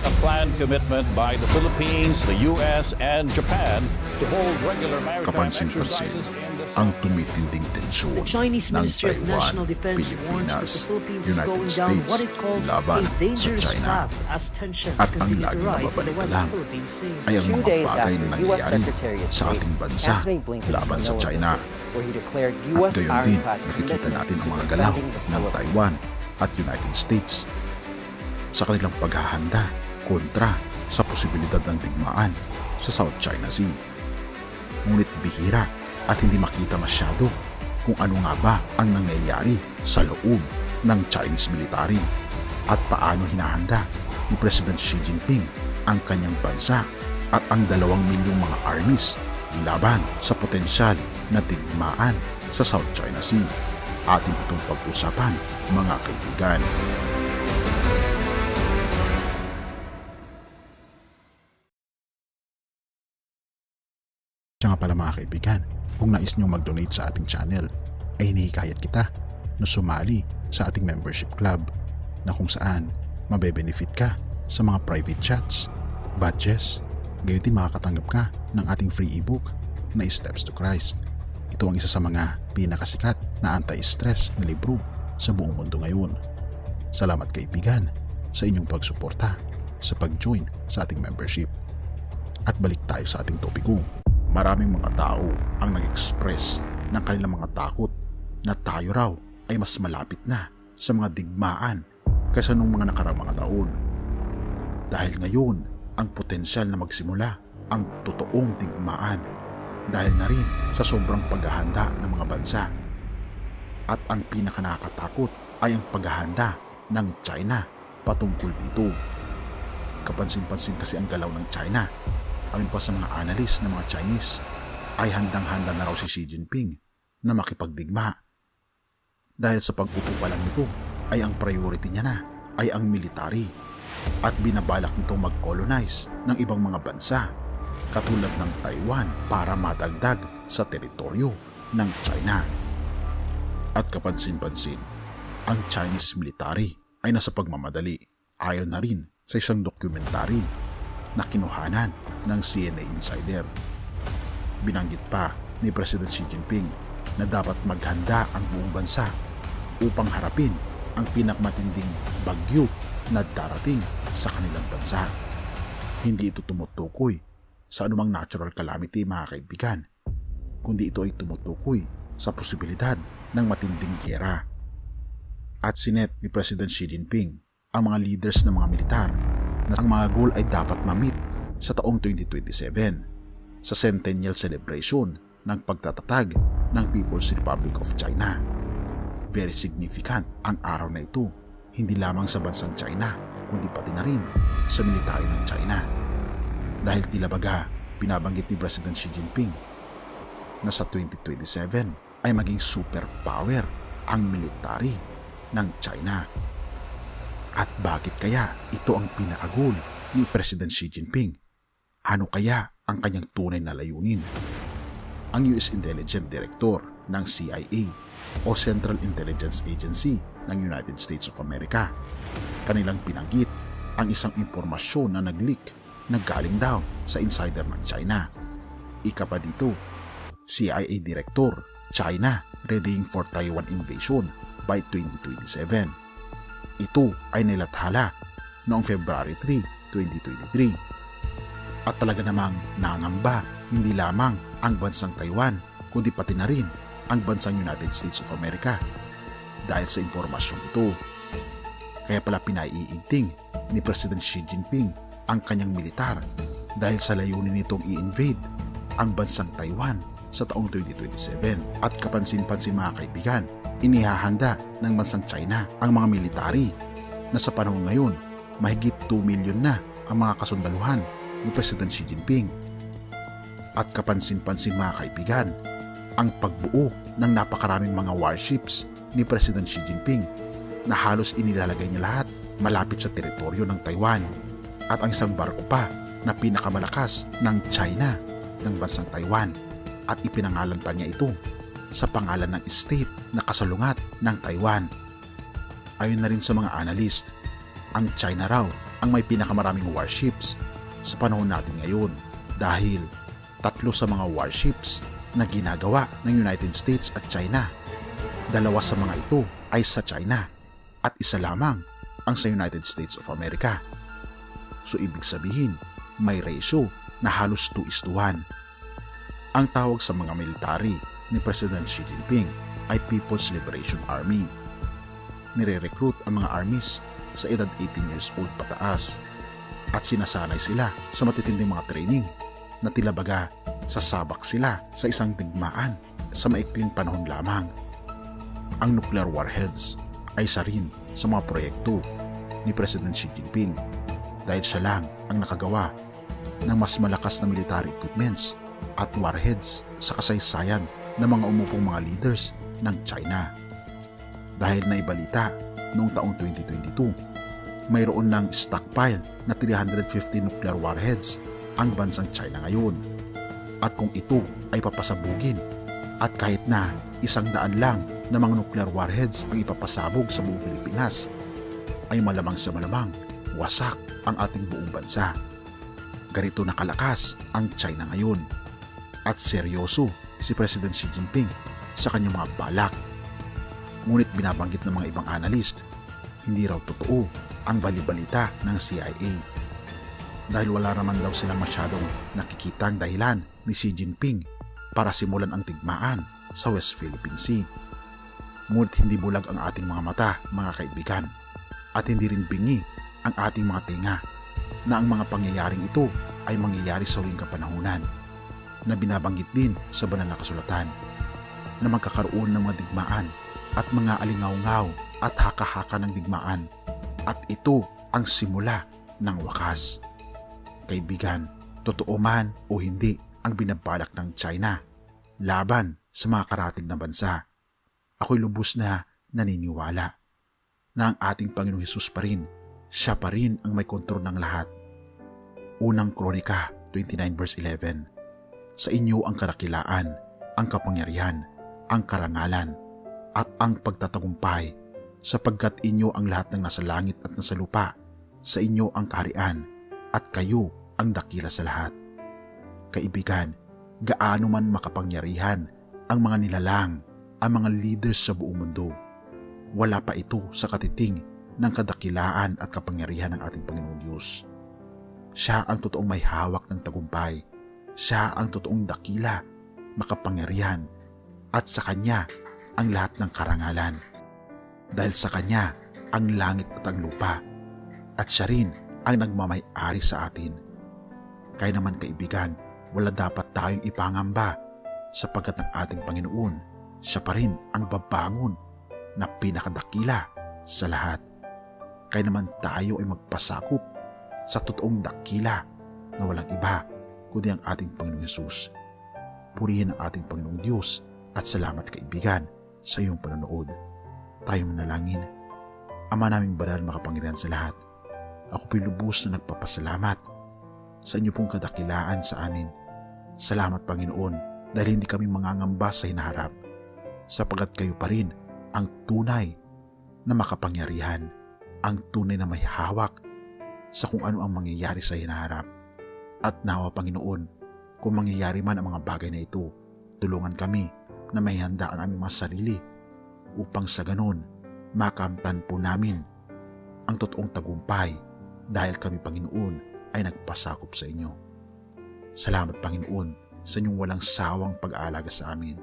a planned commitment by the Philippines, the U.S., and Japan to hold regular maritime Kapansin-pansin exercises in the ang tumitinding tensyon The Chinese ng Ministry of Taiwan, National Defense warns that the Pilipinas, Philippines is United going down States what it calls laban a dangerous sa China. path as tensions At ang continue to laging rise in the nababalita West lang Philippine Sea. ay ang 2 mga days bagay after na U.S. nangyayari Secretary of sa State ating bansa Anthony Blinken's laban sa Manila China. visit, where he declared At U.S. gayon din, ironclad nakikita commitment natin ang to mga galaw defending the ng Philippines. Taiwan at United States sa kanilang paghahanda kontra sa posibilidad ng digmaan sa South China Sea. Ngunit bihira at hindi makita masyado kung ano nga ba ang nangyayari sa loob ng Chinese military at paano hinahanda ni President Xi Jinping ang kanyang bansa at ang 2 milyong mga armies laban sa potensyal na digmaan sa South China Sea. Atin itong pag-usapan, mga kaibigan. Siya nga pala mga kaibigan, kung nais nyo mag-donate sa ating channel, ay hinihikayat kita na sumali sa ating membership club na kung saan mabe-benefit ka sa mga private chats, badges, gayon din makakatanggap ka ng ating free ebook na Steps to Christ. Ito ang isa sa mga pinakasikat na anti-stress na libro sa buong mundo ngayon. Salamat kaibigan sa inyong pagsuporta sa pag-join sa ating membership. At balik tayo sa ating topiko. Maraming mga tao ang nag-express ng kanilang mga takot na tayo raw ay mas malapit na sa mga digmaan kaysa nung mga nakaraang mga taon. Dahil ngayon, ang potensyal na magsimula ang totoong digmaan dahil na rin sa sobrang paghahanda ng mga bansa. At ang pinakanakatakot ay ang paghahanda ng China patungkol dito. Kapansin-pansin kasi ang galaw ng China. Ayon pa sa mga analyst ng mga Chinese, ay handang-handa na raw si Xi Jinping na makipagdigma. Dahil sa pag-upo pa lang nito, ay ang priority niya na ay ang military at binabalak nitong mag-colonize ng ibang mga bansa katulad ng Taiwan para madagdag sa teritoryo ng China. At kapansin-pansin, ang Chinese military ay nasa pagmamadali ayon na rin sa isang dokumentary na kinuhanan ng CNN Insider. Binanggit pa ni President Xi Jinping na dapat maghanda ang buong bansa upang harapin ang pinakamatinding bagyo na darating sa kanilang bansa. Hindi ito tumutukoy sa anumang natural calamity mga kaibigan, kundi ito ay tumutukoy sa posibilidad ng matinding giyera. At sinet ni President Xi Jinping ang mga leaders ng mga militar na ang mga goal ay dapat ma-meet sa taong 2027 sa centennial celebration ng pagtatatag ng People's Republic of China. Very significant ang araw na ito, hindi lamang sa bansang China, kundi pati na rin sa militaryo ng China. Dahil tila baga, binabanggit ni President Xi Jinping na sa 2027 ay maging superpower ang military ng China. At bakit kaya ito ang pinaka-goal ni President Xi Jinping? Ano kaya ang kanyang tunay na layunin? Ang US Intelligence Director ng CIA o Central Intelligence Agency ng United States of America, kanilang pinanggit ang isang impormasyon na nag-leak na galing daw sa insider ng China. Ika pa dito, CIA Director, China readying for Taiwan invasion by 2027. Ito ay nilathala noong February 3, 2023. At talaga namang nangamba hindi lamang ang bansang Taiwan, kundi pati na rin ang bansang United States of America dahil sa impormasyong ito. Kaya pala pinaiigting ni President Xi Jinping ang kanyang militar dahil sa layunin nitong i-invade ang bansang Taiwan sa taong 2027. At kapansin-pansin mga kaibigan, inihahanda ng bansang China ang mga military na sa panahon ngayon mahigit 2 milyon na ang mga kasundaluhan ni President Xi Jinping. At kapansin-pansin mga kaibigan, ang pagbuo ng napakaraming mga warships ni President Xi Jinping na halos inilalagay niya lahat malapit sa teritoryo ng Taiwan at ang isang barko pa na pinakamalakas ng China ng bansang Taiwan at ipinangalan pa niya ito sa pangalan ng state na kasalungat ng Taiwan. Ayon na rin sa mga analyst, ang China raw ang may pinakamaraming warships sa panahon natin ngayon dahil 3 sa mga warships na ginagawa ng United States at China. 2 sa mga ito ay sa China at 1 lamang ang sa United States of America. So ibig sabihin, may ratio na halos 2:1. Ang tawag sa mga military ni President Xi Jinping ay People's Liberation Army. Nire-recruit ang mga armies sa edad 18 years old pataas at sinasanay sila sa matitinding mga training na tila baga sasabak sila sa isang digmaan sa maikling panahon lamang. Ang nuclear warheads ay isa rin sa mga proyekto ni President Xi Jinping dahil siya lang ang nakagawa ng mas malakas na military equipments at warheads sa kasaysayan ng mga umupong mga leaders ng China. Dahil naibalita noong taong 2022, mayroon ng stockpile na 350 nuclear warheads ang bansang China ngayon. At kung ito ay papasabugin at kahit na 100 lang na mga nuclear warheads ang ipapasabog sa buong Pilipinas, ay malamang sa malamang wasak ang ating buong bansa. Ganito nakalakas ang China ngayon at seryoso si President Xi Jinping sa kanyang mga balak. Ngunit binabanggit ng mga ibang analyst, hindi raw totoo ang balibalita ng CIA. Dahil wala naman daw silang masyadong nakikitang dahilan ni Xi Jinping para simulan ang digmaan sa West Philippine Sea. Ngunit hindi bulag ang ating mga mata, mga kaibigan, at hindi rin bingi ang ating mga tenga na ang mga pangyayaring ito ay mangyayari sa huling kapanahunan na binabanggit din sa banal na kasulatan na magkakaroon ng mga digmaan at mga alingaw-ngaw at haka-haka ng digmaan at ito ang simula ng wakas. Kaibigan, totoo man o hindi ang binabalak ng China laban sa mga karatig na bansa, ako'y lubos na naniniwala na ang ating Panginoong Hesus pa rin, siya pa rin ang may kontrol ng lahat. Unang Kronika 29 verse 11, sa inyo ang kadakilaan, ang kapangyarihan, ang karangalan, at ang pagtatagumpay, sapagkat inyo ang lahat ng nasa langit at nasa lupa, sa inyo ang kaharian, at kayo ang dakila sa lahat. Kaibigan, gaano man makapangyarihan ang mga nilalang, ang mga leaders sa buong mundo, wala pa ito sa katiting ng kadakilaan at kapangyarihan ng ating Panginoon Diyos. Siya ang totoong may hawak ng tagumpay. Siya ang totoong dakila, makapangyarihan, at sa Kanya ang lahat ng karangalan. Dahil sa Kanya ang langit at ang lupa, at siya rin ang nagmamay-ari sa atin. Kaya naman kaibigan, wala dapat tayong ipangamba sapagkat ang ating Panginoon, siya pa rin ang babangon na pinakadakila sa lahat. Kaya naman tayo ay magpasakop sa totoong dakila na walang iba kundi ang ating Panginoong Hesus. Purihin ang ating Panginoong Diyos at salamat kaibigan sa iyong panonood. Tayo manalangin. Ama naming banal makapangyarihan sa lahat, ako po'y lubos na nagpapasalamat sa inyo pong kadakilaan sa amin. Salamat Panginoon dahil hindi kami mangangamba sa hinaharap sapagkat kayo pa rin ang tunay na makapangyarihan, ang tunay na may hawak sa kung ano ang mangyayari sa hinaharap. At nawa Panginoon, kung mangyayari man ang mga bagay na ito, tulungan kami na may handa ang aming mga sarili upang sa ganon makamtan po namin ang totoong tagumpay dahil kami Panginoon ay nagpasakop sa inyo. Salamat Panginoon sa inyong walang sawang pag-aalaga sa amin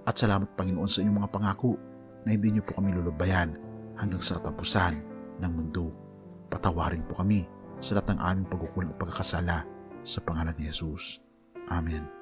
at salamat Panginoon sa inyong mga pangako na hindi niyo po kami lulubayan hanggang sa katapusan ng mundo. Patawarin po kami sa lahat ng aming pagkukulang at pagkakasala sa pangalan ni Jesus. Amen.